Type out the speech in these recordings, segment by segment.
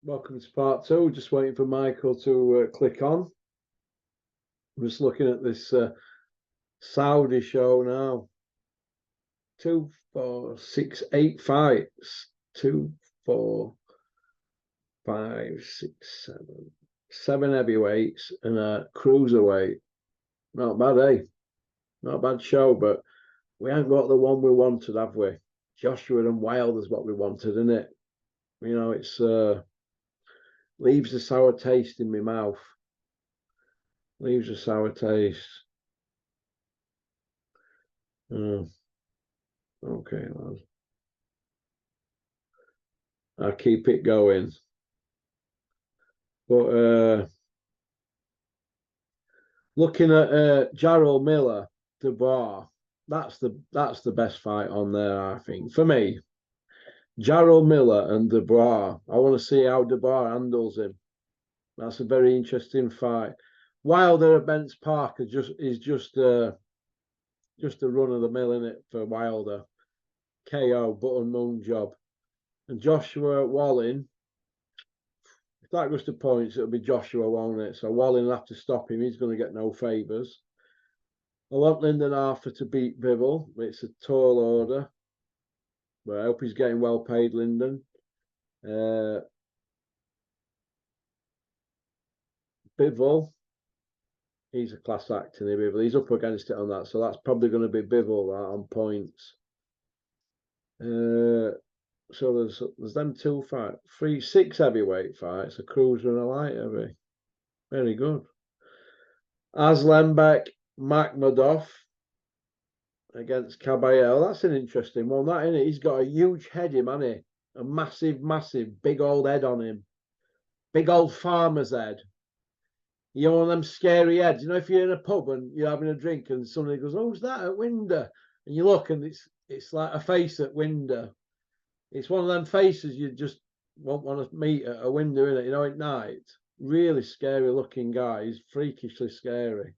Welcome to part two. Just waiting for Micheal to click on. I'm just looking at this Saudi show now. 2, 4, 6, 8 fights. 2, 4, 5, 6, 7. 7 heavyweights and a cruiserweight. Not bad, eh? Not a bad show, but we haven't got the one we wanted, have we? Joshua and Wilder's what we wanted, isn't it? You know, it's leaves a sour taste in my mouth. Leaves a sour taste. Okay, lads. I'll keep it going. But looking at Jarrell Miller, Dubois, that's the best fight on there, I think. For me, Jarrell Miller and Dubois. I want to see how Dubois handles him. That's a very interesting fight. Wilder at Bents Park is just a run of the mill in it for Wilder. KO, button moon job. And Joshua Walling, if that goes to points, it'll be Joshua, won't it? So Walling will have to stop him. He's going to get no favours. I want Lyndon Arthur to beat Bivol. It's a tall order. But I hope he's getting well paid, Lyndon. Bivol, he's a class act in Bivol. He's up against it on that. So that's probably going to be Bivol that on points. So there's them 2 fights. 6 heavyweight fights, a cruiser and a light heavy. Very good. Aslembeck, Makhmudov against Caballero. That's an interesting one, that, isn't it? He's got a huge head, him, hasn't he? A massive, big old head on him. Big old farmer's head. You know, one of them scary heads. You know, if you're in a pub and you're having a drink and somebody goes, "Oh, who's that at window?" And you look and it's like a face at window. It's one of them faces you just won't want to meet at a window, innit? You know, at night. Really scary looking guy. He's freakishly scary.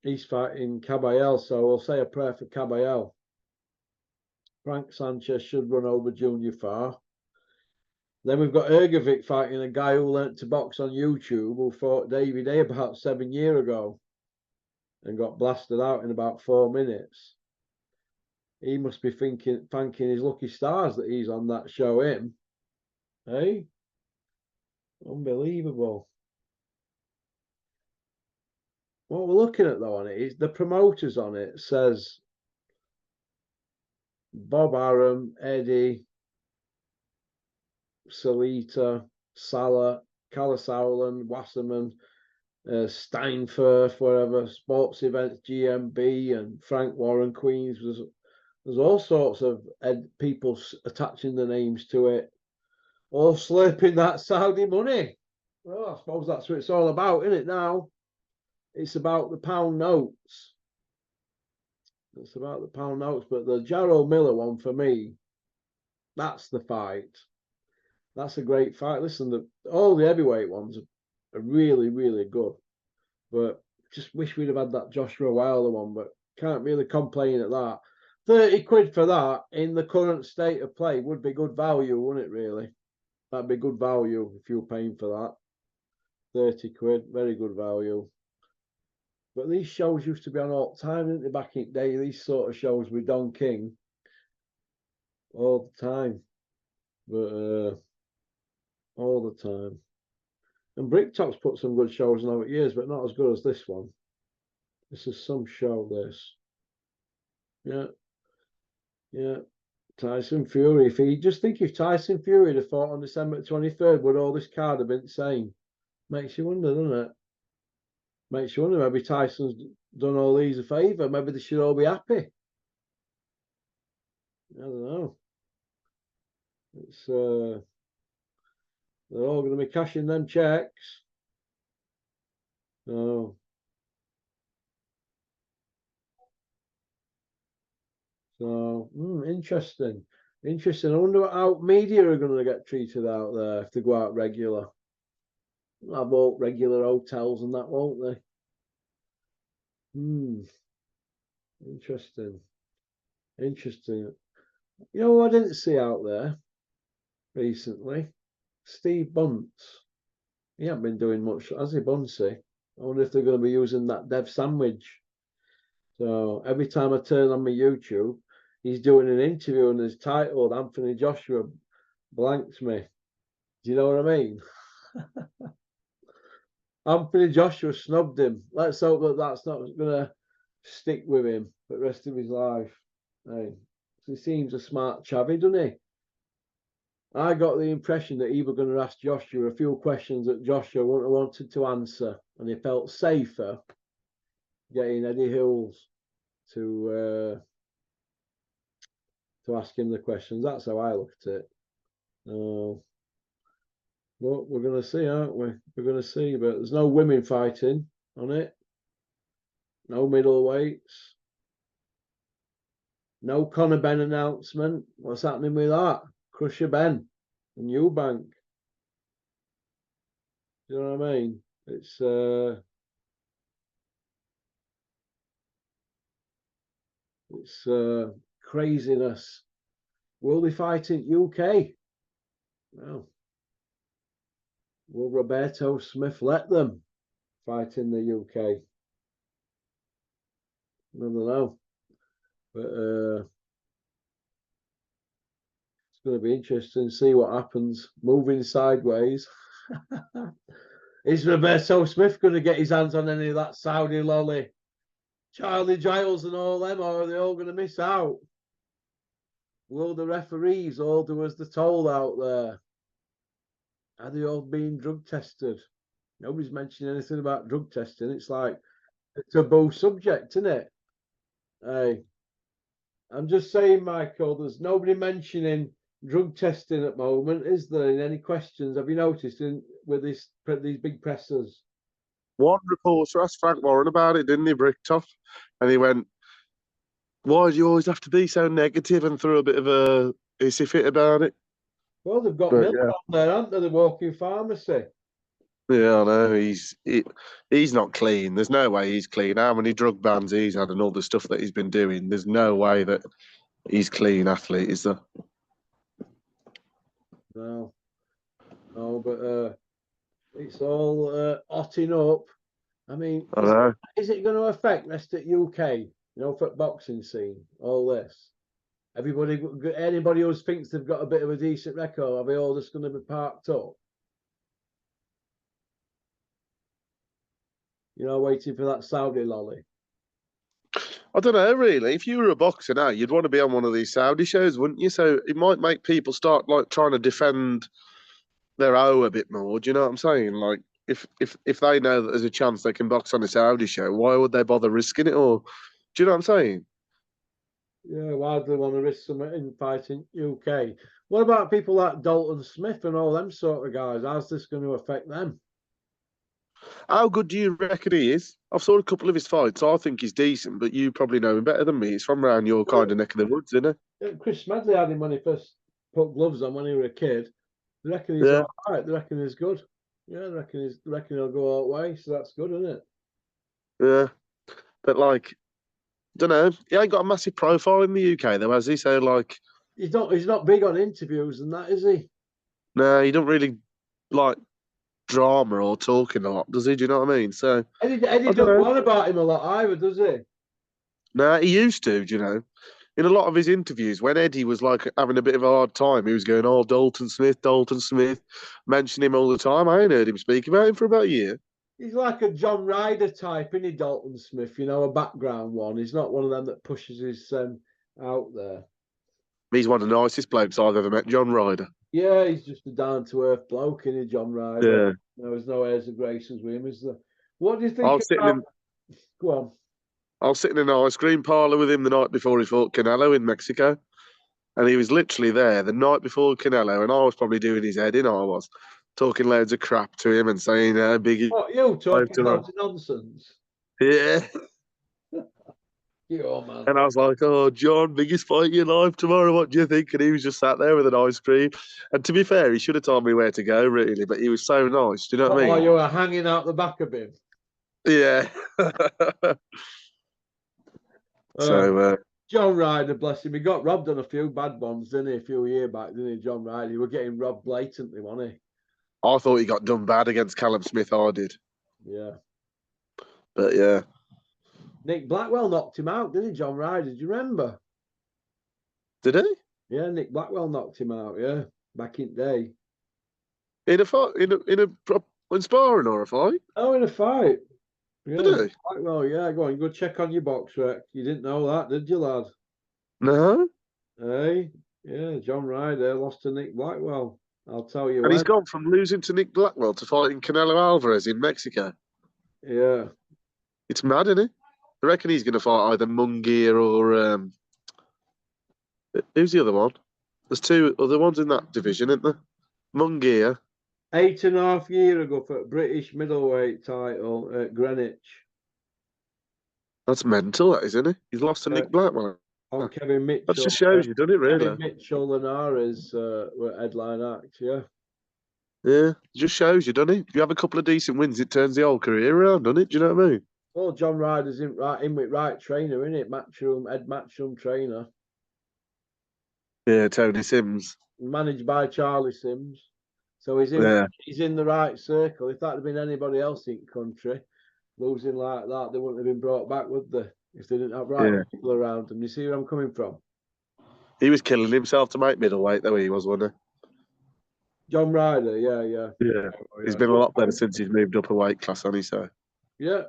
He's fighting Caballero, so we'll say a prayer for Caballero. Frank Sanchez should run over Junior Farr. Then we've got Ergovic fighting a guy who learnt to box on YouTube, who fought David A about 7 years ago and got blasted out in about 4 minutes. He must be thanking his lucky stars that he's on that show, him. Hey? Unbelievable. What we're looking at, though, on it is the promoters on it says Bob Arum, Eddie, Salita, Salah, Callis-Howland, Wasserman, Steinfurth, whatever, Sports Events, GMB, and Frank Warren, Queens. There's all sorts of people attaching the names to it, all slurping that Saudi money. Well, I suppose that's what it's all about, isn't it, now? It's about the pound notes. It's about the pound notes. But the Jarrell Miller one, for me, that's the fight. That's a great fight. Listen, all the heavyweight ones are really, really good. But just wish we'd have had that Joshua Wilder one, but can't really complain at that. 30 quid for that in the current state of play would be good value, wouldn't it, really? That'd be good value if you were paying for that. 30 quid, very good value. But these shows used to be on all the time, didn't they, back in the day? These sort of shows with Don King all the time. But all the time. And Bricktop's put some good shows in over years, but not as good as this one. This is some show, this. Yeah. Tyson Fury. If Tyson Fury had fought on December 23rd, would all this card have been the same? Makes you wonder, doesn't it? Makes you wonder, maybe Tyson's done all these a favour. Maybe they should all be happy. I don't know. It's they're all going to be cashing them checks. So interesting. I wonder how media are going to get treated out there if they go out regular. They'll have all regular hotels and that, won't they? Interesting. You know what I didn't see out there? recently. Steve Bunce. He hasn't been doing much, has he, Buncey? I wonder if they're going to be using that Dev sandwich. So every time I turn on my YouTube, he's doing an interview and it's titled Anthony Joshua blanks me. Do you know what I mean? Anthony Joshua snubbed him. Let's hope that that's not going to stick with him for the rest of his life. Hey, he seems a smart chavvy, doesn't he? I got the impression that he was going to ask Joshua a few questions that Joshua wouldn't have wanted to answer, and he felt safer getting Eddie Hills to ask him the questions. That's how I look at it. Well, we're going to see, aren't we? We're going to see, but there's no women fighting on it. No middleweights. No Conor Ben announcement. What's happening with that? Crusher Ben and Eubank. You know what I mean? It's craziness. Will they fight in UK? Well, will Roberto Smith let them fight in the UK? I don't know. But it's going to be interesting to see what happens. Moving sideways. Is Roberto Smith going to get his hands on any of that Saudi lolly? Charlie Giles and all them, or are they all going to miss out? Will the referees all do as they're told out there? Are they all being drug tested? Nobody's mentioning anything about drug testing. It's like a taboo subject, isn't it? Hey, I'm just saying, Michael, there's nobody mentioning drug testing at the moment, is there? In any questions? Have you noticed with these big pressers? One reporter asked Frank Warren about it, didn't he, Bricktop? And he went, "Why do you always have to be so negative?" and threw a bit of a hissy fit about it. Well, they've got But milk on there, haven't they? The walking pharmacy. yeah, I know he's not clean. There's no way he's clean. How many drug bans he's had and all the stuff that he's been doing. There's no way that he's clean athlete, is there? No, but it's all hotting up. I mean, I know. is it going to affect rest of UK? You know, for boxing scene, all this. Anybody who thinks they've got a bit of a decent record, are they all just going to be parked up? You know, waiting for that Saudi lolly. I don't know, really. If you were a boxer now, you'd want to be on one of these Saudi shows, wouldn't you? So it might make people start like trying to defend their O a bit more. Do you know what I'm saying? Like, if they know that there's a chance they can box on a Saudi show, why would they bother risking it? Or do you know what I'm saying? Yeah, why do they want to risk something in fighting UK? What about people like Dalton Smith and all them sort of guys? How's this going to affect them? How good do you reckon he is? I've saw a couple of his fights. I think he's decent, but you probably know him better than me. He's from around your kind of neck of the woods, isn't Chris Smedley had him when he first put gloves on when he was a kid. They reckon he? he's Yeah, all right. They reckon he's good. Yeah, they reckon he'll go all the way. So that's good, isn't it? yeah. But like, don't know. He ain't got a massive profile in the UK though, has he? So like, He's not big on interviews and that, is he? no, he don't really like drama or talking a lot, does he? Do you know what I mean? So Eddie I don't don't know. want about him a lot either, does he? No, he used to. Do you know? In a lot of his interviews, when Eddie was like having a bit of a hard time, he was going, "Oh, Dalton Smith," mention him all the time. I ain't heard him speak about him for about a year. He's like a John Ryder type, isn't he, Dalton Smith? You know, a background one. He's not one of them that pushes his out there. He's one of the nicest blokes I've ever met, John Ryder. Yeah, he's just a down to earth bloke, isn't he, John Ryder? Yeah. There's no airs of graces with him, is there? What do you I think was sitting about? in Go on. I was sitting in an ice cream parlour with him the night before he fought Canelo in Mexico. And he was literally there the night before Canelo, and I was probably doing his head in. I was talking loads of crap to him and saying, "Biggie, What, you talking tomorrow." loads of nonsense? Yeah. You old man. And I was like, "Oh, John, biggest fight of your life tomorrow. What do you think?" And he was just sat there with an ice cream. And to be fair, he should have told me where to go, really. But he was so nice. Do you know what I Oh, mean? you were hanging out the back of him. Yeah. Uh, So John Ryder, bless him, he got robbed on a few bad ones, didn't he? A few years back, didn't he? John Ryder, he was getting robbed blatantly, wasn't I thought he got done bad against Callum Smith. I did, he? Yeah. but yeah, Nick Blackwell knocked him out, didn't he? John Ryder, do you remember? did he? Yeah, Nick Blackwell knocked him out. Yeah, back in the day. In a fight, in sparring or a fight? Oh, in a fight. Yeah, Did he? Blackwell. Yeah, go on, go check on your box rec. You didn't know that, did you, lad? No. Hey, yeah, John Ryder lost to Nick Blackwell. I'll tell you And he's when. gone from losing to Nick Blackwell to fighting Canelo Alvarez in Mexico. Yeah. It's mad, isn't it? I reckon he's going to fight either Munguia or who's the other one? There's two other ones in that division, isn't there? Munguia. 8.5 years ago for a British middleweight title at Greenwich. That's mental, that isn't it? He's lost to Nick Blackwell. On Kevin Mitchell. That just shows you, doesn't it, really? Kevin Mitchell and Ares were headline acts, yeah. Yeah, it just shows you, doesn't it? If you have a couple of decent wins, it turns the whole career around, doesn't it? Do you know what I mean? Well, John Ryder's in with right trainer, isn't it? Head matchroom trainer. Yeah, Tony Sims. Managed by Charlie Sims. So he's in the right circle. If that had been anybody else in the country, losing like that, they wouldn't have been brought back, would they? If they didn't have people around them. You see where I'm coming from? He was killing himself to make middleweight, though he was, wasn't he? John Ryder, yeah. Yeah. He's been a lot better since he's moved up a weight class, hasn't he, so? Yeah.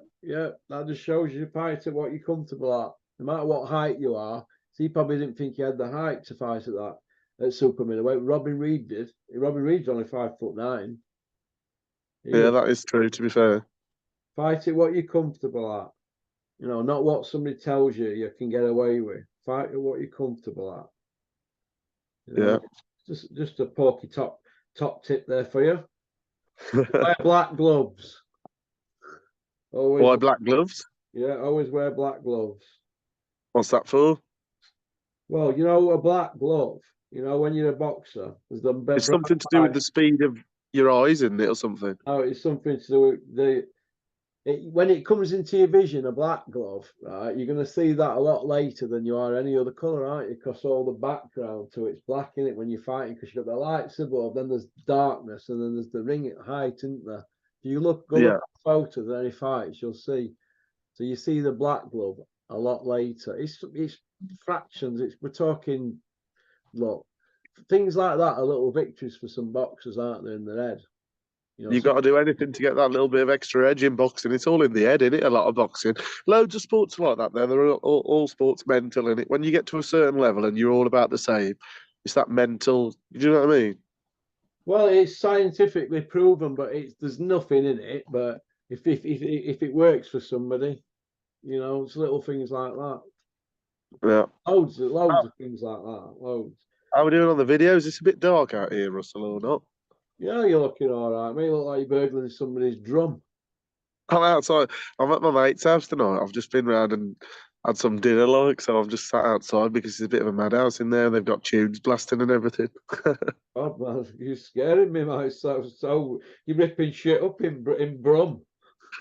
That just shows you fight at what you're comfortable at. No matter what height you are. So he probably didn't think he had the height to fight at that. At super middleweight. Robin Reed did. Robin Reed's only 5'9". Yeah, that is true, to be fair. Fight it what you're comfortable at. You know, not what somebody tells you can get away with. Fight at what you're comfortable at. You know, just a pokey top tip there for you. Wear black gloves. Always. Why black gloves? Yeah, always wear black gloves. What's that for? Well, you know, a black glove. You know, when you're a boxer, it's something to do with the speed of your eyes, isn't it, or something? Oh, it's something to do with when it comes into your vision, a black glove, right? You're going to see that a lot later than you are any other color, aren't you? Because all the background to it's black in it when you're fighting. Because you've got the lights above, then there's darkness, and then there's the ring at height, isn't there? If you look at photos of any fights, you'll see. So you see the black glove a lot later. It's fractions. We're talking. Look, things like that are little victories for some boxers, aren't they, in their head? You know, you've got to do anything to get that little bit of extra edge in boxing. It's all in the head, isn't it? A lot of boxing. Loads of sports like that. They're all sports mental in it. When you get to a certain level and you're all about the same, it's that mental. Do you know what I mean? Well, it's scientifically proven, but there's nothing in it. But if it works for somebody, you know, it's little things like that. Yeah. Loads of things like that. Loads. How are we doing on the videos? It's a bit dark out here, Russell, or not? Yeah, you're looking all right. Mate, you look like you're burgling somebody's drum. I'm outside. I'm at my mate's house tonight. I've just been round and had some dinner, so I've just sat outside because it's a bit of a madhouse in there. They've got tunes blasting and everything. God, man, you're scaring me, mate. So you're ripping shit up in Brum.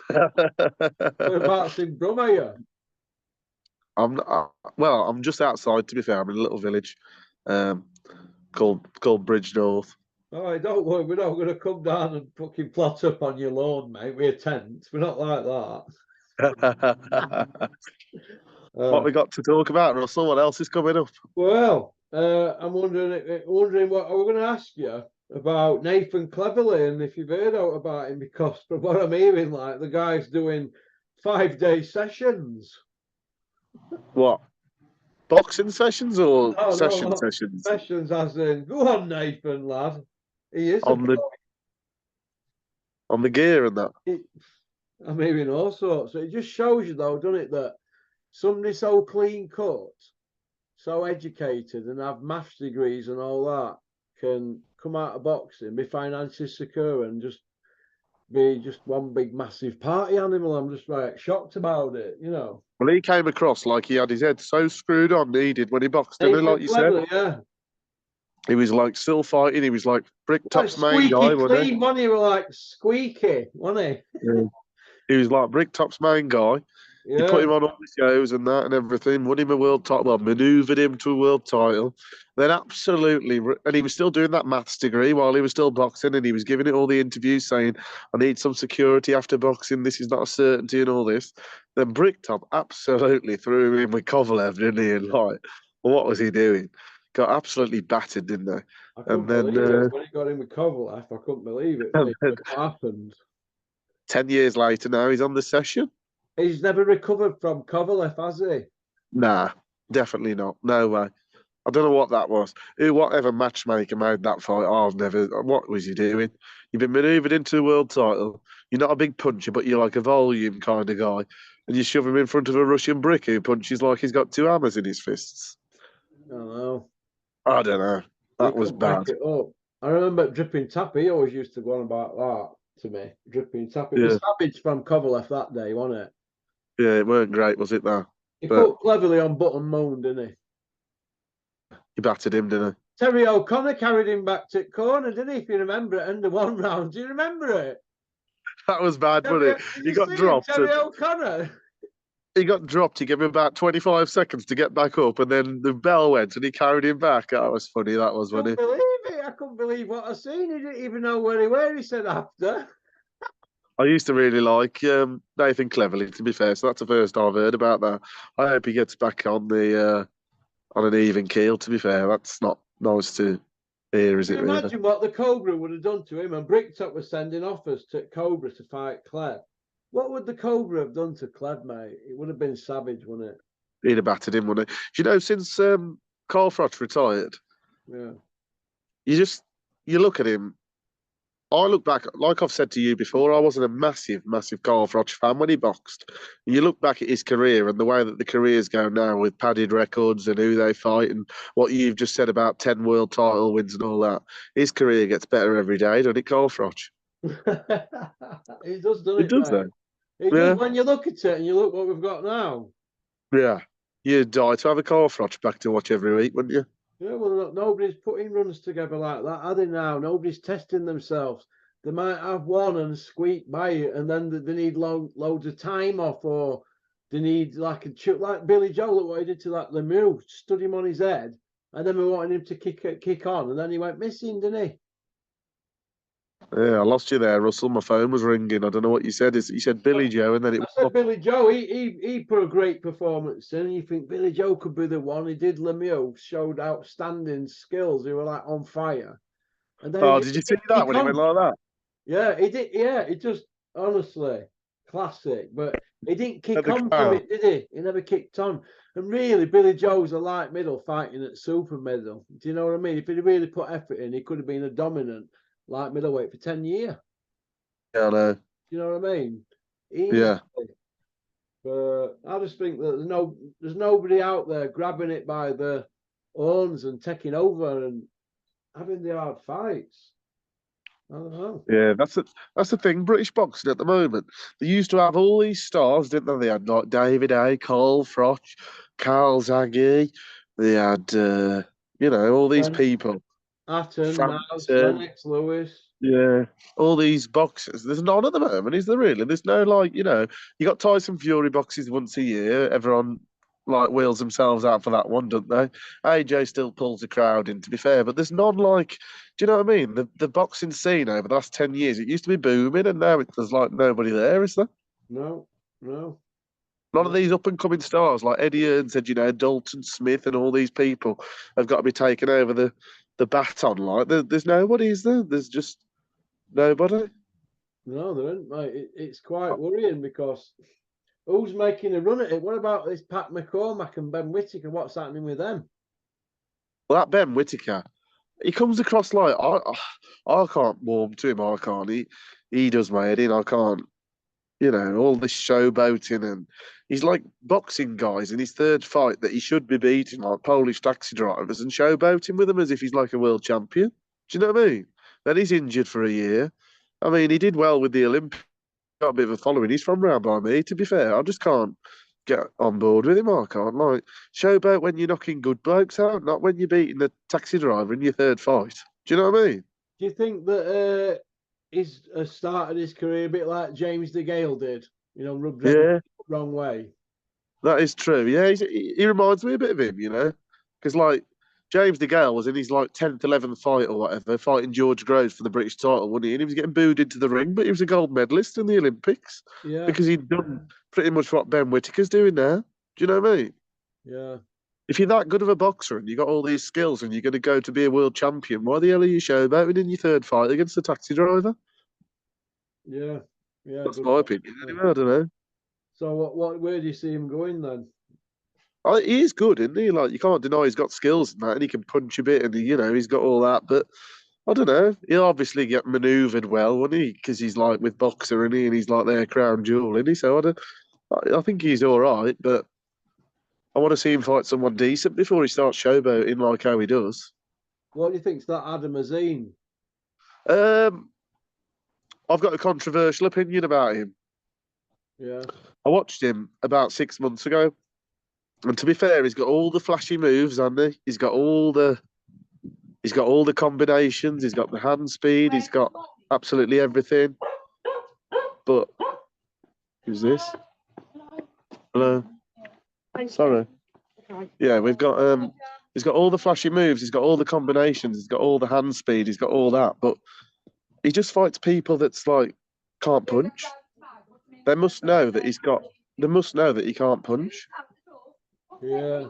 Whereabouts in Brum are you? I'm just outside, to be fair. I'm in a little village called Bridge North. All right, don't worry. We're not going to come down and fucking plot up on your lawn, mate. We're tent. We're not like that. What we got to talk about, Russell? What else is coming up? Well, I'm wondering what we're going to ask you about Nathan Cleverly and if you've heard out about him, because from what I'm hearing, like the guy's doing 5-day sessions. What? Boxing sessions or sessions? Sessions, as in, go on, Nathan, lad. He is on the gear and that. I'm hearing all sorts. It just shows you, though, doesn't it, that somebody so clean cut, so educated, and have maths degrees and all that can come out of boxing, be financially secure, and just be just one big massive party animal. I'm just like shocked about it, you know. Well, he came across like he had his head so screwed on, he did when he boxed, didn't he, like you said? Yeah. He was like still fighting. He was like Bricktop's main guy, wasn't he? He was like squeaky, wasn't he? Yeah. He was like Bricktop's main guy. You put Yeah. him on all the shows and that and everything, won him a world title, well, manoeuvred him to a world title. Then and he was still doing that maths degree while he was still boxing, and he was giving it all the interviews saying, I need some security after boxing, this is not a certainty and all this. Then Bricktop absolutely threw him in with Kovalev, didn't he? And like, well, what was he doing? Got absolutely battered, didn't they? I And couldn't then, believe it when he got in with Kovalev. I couldn't believe it, and mate. then What happened? 10 years later now, he's on the session. He's never recovered from Kovalev, has he? Nah, definitely not. No way. I don't know what that was. Whatever matchmaker made that fight, I've never. What was he doing? You've been manoeuvred into a world title. You're not a big puncher, but you're like a volume kind of guy. And you shove him in front of a Russian brick who punches like he's got two hammers in his fists. I don't know. I don't know. He That was couldn't make bad. it up. I remember Dripping Tap. He always used to go on about that to me. Dripping Tap. It Yeah, was savage from Kovalev that day, wasn't it? yeah, it weren't great, was it, though? He But put cleverly on Button Moan, didn't he? he battered him, didn't Terry O'Connor carried him back to corner, didn't he? If you remember it, end of one round. Do you remember it? he? That was bad, wasn't it? Did He you got see him, dropped. Terry O'Connor? He got dropped. He gave him about 25 seconds to get back up, and then the bell went, and he carried him back. That was funny. That was I funny. couldn't believe it. I couldn't believe what I seen. He didn't even know where he were. He said after. I used to really like Nathan Cleverly, to be fair. So that's the first I've heard about that. I hope he gets back on the on an even keel. To be fair, that's not nice to hear, is Can it? you Really? imagine what the Cobra would have done to him? And Bricktop was sending offers to Cobra to fight Cled. What would the Cobra have done to Cled, mate? It would have been savage, wouldn't it? He'd have battered him, wouldn't he? Do you know since Carl Froch retired, Yeah. you look at him. I look back, like I've said to you before, I wasn't a massive, massive Carl Froch fan when he boxed. You look back at his career and the way that the careers go now with padded records and who they fight and what you've just said about 10 world title wins and all that. His career gets better every day, doesn't it, Carl Froch? It does, doesn't It it, does, mate? though. It does Yeah, when you look at it and you look what we've got now. yeah. You'd die to have a Carl Froch back to watch every week, wouldn't you? Yeah, well, nobody's putting runs together like that, are they now? Nobody's testing themselves. They might have one and squeak by it, and then they need loads of time off, or they need like like Billy Joe. Look what he did to that Lemieux, stood him on his head, and then we wanted him to kick on, and then he went missing, didn't he? Yeah, I lost you there, Russell. My phone was ringing. I don't know what you said. You said Billy Joe, and then it I was said Billy Joe. He put a great performance in, and you think Billy Joe could be the one. He did. Lemieux showed outstanding skills. He were like on fire, and then Oh, he did you didn't see that kick when he went on. like that? Yeah, he did. Yeah, it just honestly classic. But he didn't At kick the on from crowd. it, did he? He never kicked on. And really, Billy Joe's a light middle fighting at super middle. Do you know what I mean? If he'd really put effort in, he could have been a dominant light middleweight for 10 years. Yeah, I know. Do you know what I mean? Easy. Yeah. But I just think that there's nobody out there grabbing it by the horns and taking over and having the hard fights. I don't know. Yeah, that's the thing. British boxing at the moment. They used to have all these stars, didn't they? They had like David A, Carl Froch, Carl Zaggy. They had all these And people. Atten, Naz, Frampton. Lennox Lewis. Yeah, all these boxers. There's none at the moment, is there really? There's no you got Tyson Fury boxes once a year. Everyone like wheels themselves out for that one, don't they? AJ still pulls the crowd in, to be fair, but there's none like, do you know what I mean? The boxing scene over the last 10 years, it used to be booming, and now there's like nobody there, is there? No, no, None of no. these up and coming stars like Eddie Hearn said, Dalton Smith and all these people have got to be taken over the baton. Like there's nobody, is there? There's just nobody. No, there isn't, mate. It's quite worrying because who's making a run at it? What about this Pat McCormack and Ben Whittaker? What's happening with them? Well, that Ben Whittaker, he comes across like I can't warm to him. I can't. He does my head in. I can't. All this showboating and he's like boxing guys in his third fight that he should be beating like Polish taxi drivers and showboating with them as if he's like a world champion. Do you know what I mean? Then he's injured for a year. I mean, he did well with the Olympics. Got a bit of a following. He's from round by me. To be fair, I just can't get on board with him. I can't like showboat when you're knocking good blokes out, not when you're beating the taxi driver in your third fight. Do you know what I mean? Do you think that he's started his career a bit like James DeGale did? Rubbed Yeah, wrong way. That is true. Yeah, he reminds me a bit of him, you know, because like James DeGale was in his like 10th, 11th fight or whatever, fighting George Groves for the British title, wasn't he? And he was getting booed into the ring, but he was a gold medalist in the Olympics Yeah, because he'd done pretty much what Ben Whittaker's doing now. Do you know what I mean? yeah, If you're that good of a boxer and you got all these skills and you're going to go to be a world champion, why the hell are you showboating in your third fight against a taxi driver? yeah, yeah. That's Good my point. opinion. Yeah. Anyway, I don't know. So where do you see him going then? He is good, isn't he? Like you can't deny he's got skills and that, and he can punch a bit, and you know he's got all that. But I don't know. He'll obviously get manoeuvred well, won't he? Because he's like with boxer, and he's like their crown jewel, isn't he? So I think he's all right, but I want to see him fight someone decent before he starts showboating like how he does. What do you think's that Adam Azine? Um, I've got a controversial opinion about him. Yeah, I watched him about 6 months ago, and to be fair, he's got all the flashy moves, hasn't he? He's got all the combinations. He's got the hand speed. He's got absolutely everything. But who's this? Hello. Sorry. Yeah, we've got he's got all the flashy moves, he's got all the combinations, he's got all the hand speed, he's got all that, but he just fights people that's like can't punch. They must know that he can't punch. yeah,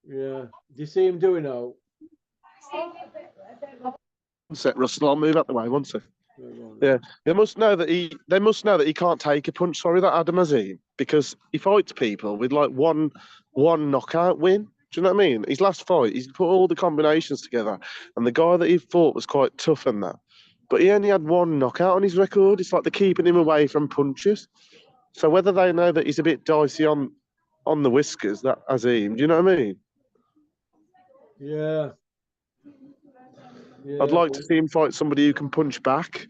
yeah. Do you see him doing out? One sec, Russell, I'll move out the way, one sec. Yeah, they must know that he can't take a punch. Sorry, that Adam Azim, because he fights people with like one knockout win. Do you know what I mean? His last fight, he's put all the combinations together, and the guy that he fought was quite tough and that, but he only had one knockout on his record. It's like they're keeping him away from punches. So whether they know that he's a bit dicey on the whiskers, that Azim, do you know what I mean? Yeah, I'd yeah, like to see him fight somebody who can punch back,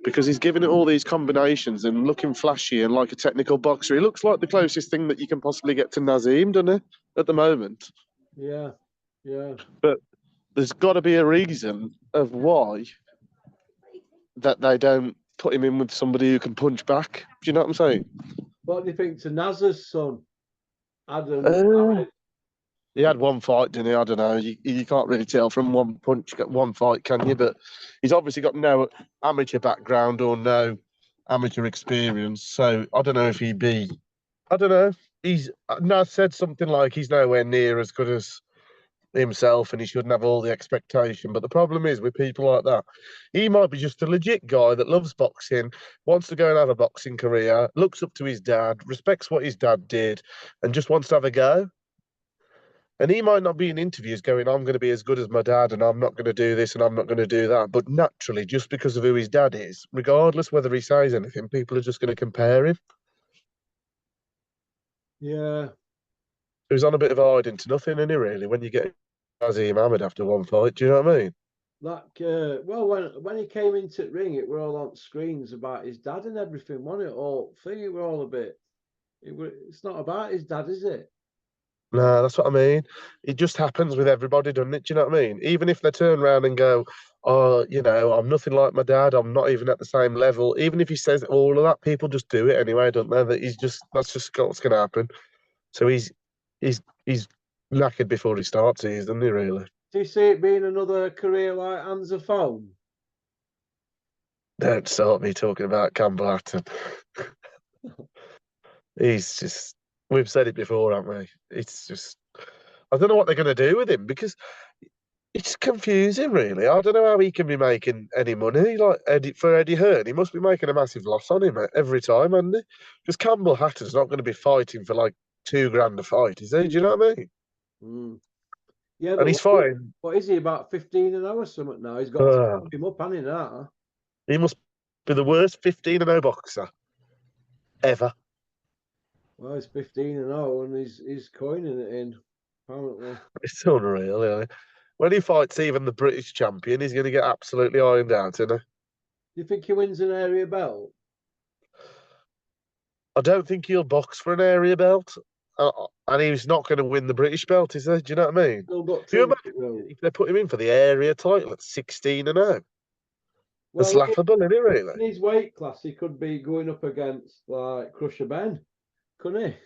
because he's giving it all these combinations and looking flashy and like a technical boxer. He looks like the closest thing that you can possibly get to Nazim, doesn't he, at the moment? yeah, yeah. But there's got to be a reason of why that they don't put him in with somebody who can punch back. Do you know what I'm saying? What do you think to Nazza's son, Adam? He had one fight, didn't he? I don't know. You can't really tell from one punch, one fight, can you? But he's obviously got no amateur background or no amateur experience. So I don't know if he'd be. I don't know. He's now said something like he's nowhere near as good as himself and he shouldn't have all the expectation. But the problem is with people like that, he might be just a legit guy that loves boxing, wants to go and have a boxing career, looks up to his dad, respects what his dad did, and just wants to have a go. And he might not be in interviews going, I'm going to be as good as my dad and I'm not going to do this and I'm not going to do that. But naturally, just because of who his dad is, regardless whether he says anything, people are just going to compare him. Yeah. He was on a bit of a hiding to nothing, isn't he, really, when you get Azim Ahmed after one fight? Do you know what I mean? Like, well, when he came into the ring, it were all on screens about his dad and everything, wasn't it? All thing, it were all a bit. It's not about his dad, is it? No, that's what I mean. It just happens with everybody, doesn't it? Do you know what I mean? Even if they turn around and go, oh, you know, I'm nothing like my dad, I'm not even at the same level. Even if he says all of that, people just do it anyway, don't they? That's just what's going to happen. So he's knackered before he starts, isn't he, really? Do you see it being another career like Nazza Son? Don't start me talking about Campbell Hatton. He's just, we've said it before, haven't we? It's just, I don't know what they're going to do with him because it's confusing, really. I don't know how he can be making any money. Like Eddie Hearn, he must be making a massive loss on him every time, hasn't he? Because Campbell Hatton's not going to be fighting for like $2,000 a fight, is he? Do you know what I mean? Mm. Yeah, And but he's fine. what is he, about 15 an hour or something now? He's got to pump him up, hasn't he, now? He must be the worst 15-0 boxer ever. Well, he's 15 and 0 and he's coining it in, apparently. It's unreal, yeah. When he fights even the British champion, he's going to get absolutely ironed out, isn't he? Do you think he wins an area belt? I don't think he'll box for an area belt. And he's not going to win the British belt, is he? Do you know what I mean? Still got Do you two. imagine if they put him in for the area title at 16 and 0? That's Well, laughable, isn't it, really? in his weight class, he could be going up against like Crusher Ben. couldn't he?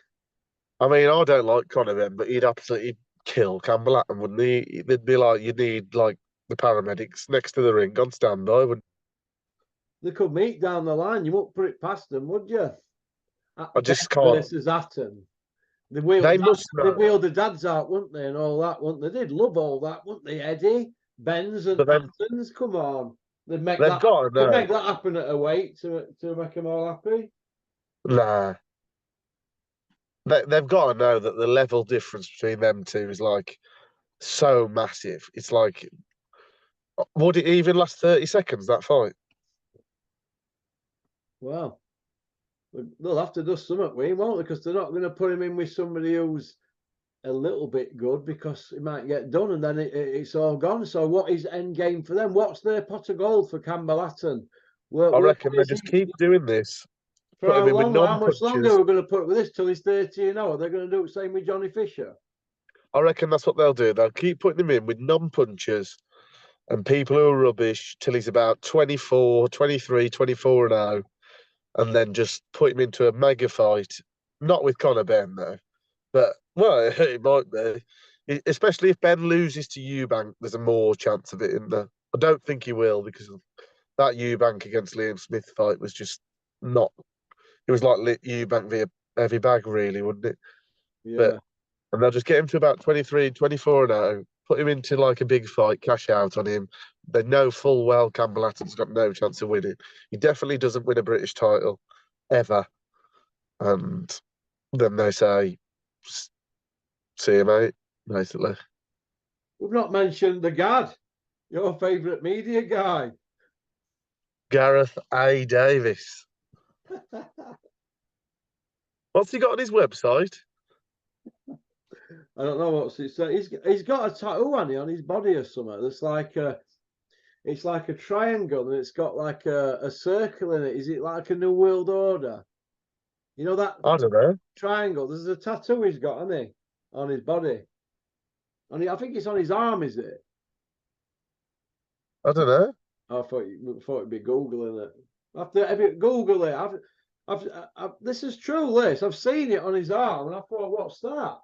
I mean, I don't like Conor Ben, but he'd absolutely kill Campbell Hatton, wouldn't he? They'd be like, you'd need like the paramedics next to the ring on standby. They could meet down the line. You wouldn't put it past them, would you? I Ben just can't. versus Hatton. They wheeled, They must they know, wheeled the dads out, wouldn't they, and all that, wouldn't they? They'd love all that, wouldn't they, Eddie? Ben's and but Hattons, come on. they've got to They'd know. make that happen at a weight to make them all happy. Nah, they've got to know that the level difference between them two is like so massive. It's like, would it even last 30 seconds, that fight? Well, they'll have to do something with him, won't they? Because they're not going to put him in with somebody who's a little bit good because it might get done and then it's all gone. So what is end game for them? What's their pot of gold for Campbell Hatton? I Where reckon they is just he? keep doing this. For Put him how in with long? How much longer non-punchers. we're going to put up with this till he's 30 and oh, they're going to do the same with Johnny Fisher. I reckon that's what they'll do. They'll keep putting him in with non-punchers and people who are rubbish till he's about 24, 23, 24 and 0, and then just put him into a mega fight. Not with Conor Ben, though. But, well, it might be. Especially if Ben loses to Eubank, there's a more chance of it in there. I don't think he will because that Eubank against Liam Smith fight was just not. It was like Eubank via heavy bag, really, wouldn't it? But Yeah. and they'll just get him to about 23, 24 and 0, put him into like a big fight, cash out on him. They know full well Campbell Hatton's got no chance of winning. He definitely doesn't win a British title ever. And then they say, see you, mate, basically. We've not mentioned the Gad, your favourite media guy. Gareth A. Davis. What's he got on his website? I don't know what's it say. He's got a tattoo on his body or something. It's like a triangle and it's got like a circle in it. Is it like a New World Order? You know that I don't know. triangle? There's a tattoo he's got, hasn't he? On his body. I think it's on his arm, is it? I don't know. I thought it'd be googling it. After if you Google it, this is true. This I've seen it on his arm, and I thought, what's that?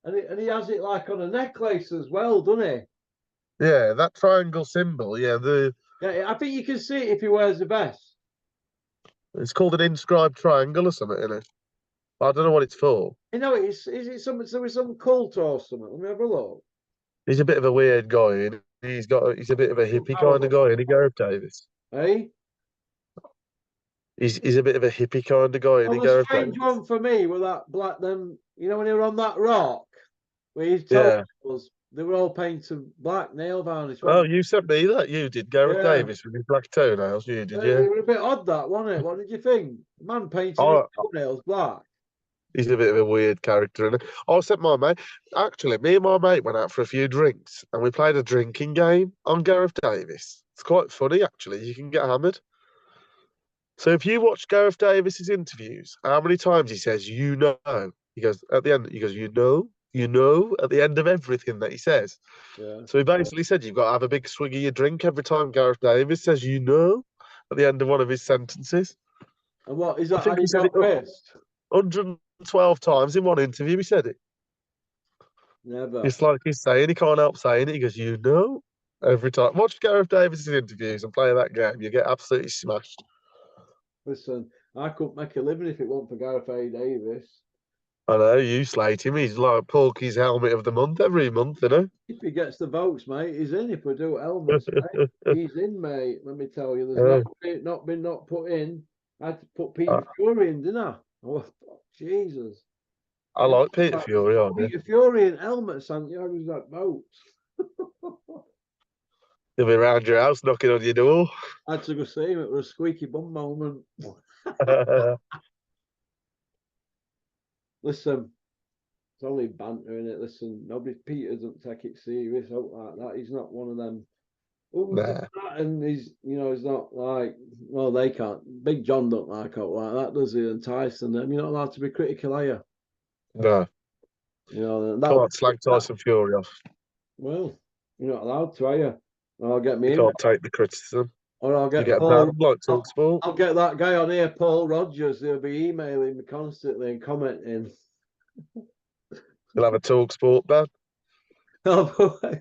And he has it like on a necklace as well, doesn't he? Yeah, that triangle symbol. Yeah, Yeah, I think you can see it if he wears the vest. it's called an inscribed triangle or something in it. I don't know what it's for. You know, is it some cult or something? Let me have a look. He's a bit of a weird guy, and he's a bit of a hippie kind of guy, isn't he, Gareth Davis? Hey, He's a bit of a hippie kind of guy, isn't he, well, the Gareth strange Davis? one for me was that black them. You know when they were on that rock, where his Yeah. toes, they were all painted black nail varnish. Oh, you sent me that. You did, Gareth Yeah. Davis with his black toenails. You did, It yeah. was a bit odd that, wasn't it? What did you think? Man painted his Oh, toenails black. he's a bit of a weird character, isn't he? I sent my mate. Actually, me and my mate went out for a few drinks, and we played a drinking game on Gareth Davis. It's quite funny, actually. You can get hammered. So if you watch Gareth Davis's interviews, how many times he says, you know? He goes, at the end, you know, at the end of everything that he says. Yeah. So he basically said, you've got to have a big swig of your drink every time Gareth Davis says, you know, at the end of one of his sentences. And what is I that? How think he you said got it pissed? 112 times in one interview. He said it. Never. It's like he's saying, he can't help saying it. He goes, you know, every time. Watch Gareth Davis's interviews and play that game. You get absolutely smashed. Listen, I couldn't make a living if it weren't for Gareth A. Davis. I know, you slate him. He's like Porky's helmet of the month every month, you know? If he gets the votes, mate, he's in. If we do helmets, mate, he's in, mate. Let me tell you, there's not been put in. I had to put Peter Fury in, didn't I? Oh, Jesus. I like Peter Fury, I do. Peter Fury in helmet, Santiago's got votes. He'll be around your house knocking on your door. I had to go see him. It was a squeaky bum moment. Listen, it's only banter in it. Listen, Peter doesn't take it serious out like that. He's not one of them. Nah. And he's not like, well, they can't. Big John don't like out like that, does he? And Tyson, them. You're not allowed to be critical, are you? No. You know, Can't slag Tyson Fury off. Well, you're not allowed to, are you? I'll get me You in. can't take the criticism. Or I'll You get get a band like I'll, Talksport. I'll get that guy on here, Paul Rogers. He'll be emailing me constantly and commenting. You'll have a Talksport band. Oh, boy.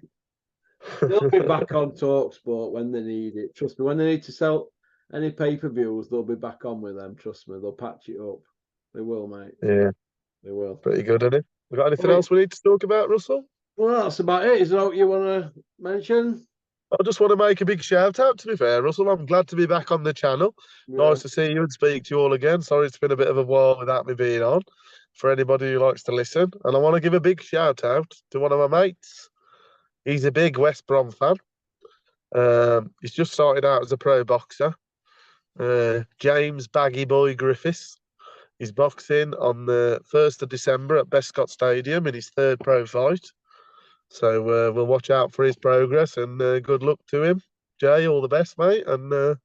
They'll be back on Talksport when they need it. Trust me, when they need to sell any pay-per-views, they'll be back on with them. Trust me, they'll patch it up. They will, mate. Yeah, They will. pretty good, isn't it? We got anything Right. else we need to talk about, Russell? Well, that's about it. Is that what you want to mention? I just want to make a big shout out, to be fair, Russell. I'm glad to be back on the channel. Yeah. Nice to see you and speak to you all again. Sorry it's been a bit of a while without me being on for anybody who likes to listen. And I want to give a big shout out to one of my mates. He's a big West Brom fan. He's just started out as a pro boxer. James Baggy Boy Griffiths. He's boxing on the 1st of December at Bescott Stadium in his third pro fight. So we'll watch out for his progress and good luck to him. Jay, all the best, mate. And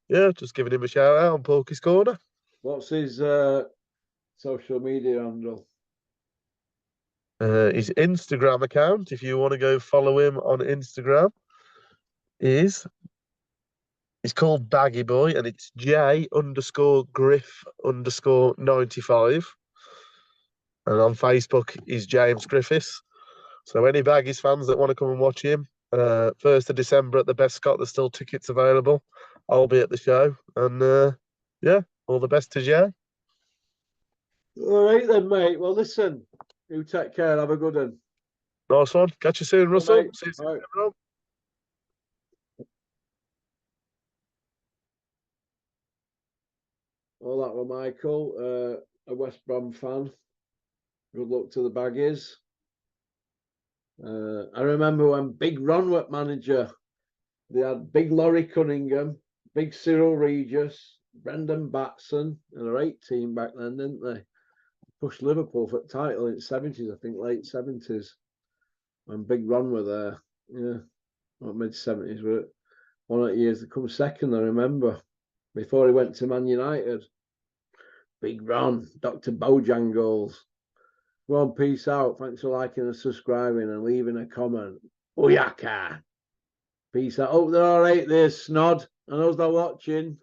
yeah, just giving him a shout out on Porky's Corner. What's his social media handle? His Instagram account, if you want to go follow him on Instagram, is he's called Baggy Boy and it's J_Griff_95. And on Facebook is James Griffiths. So any Baggies fans that want to come and watch him, 1st of December at the Bescott, there's still tickets available. I'll be at the show. And yeah, all the best to Jay. All right then, mate. Well, listen, you take care. Have a good one. Nice one. Catch you soon, Russell. Mate. See you soon, Right. everyone. Well, that were Micheal, a West Brom fan. Good luck to the Baggies. I remember when Big Ron was manager, they had Big Laurie Cunningham, Big Cyril Regis, Brendan Batson, and a great team back then, didn't they? Pushed Liverpool for the title in the 70s, I think, late 70s, when Big Ron were there. Yeah, not mid 70s, but one of the years they come second, I remember, before he went to Man United. Big Ron, Dr. Bojangles. Go on, peace out. Thanks for liking and subscribing and leaving a comment. Oyaka. Peace out. Hope they're all right there, Snod. I know they're watching.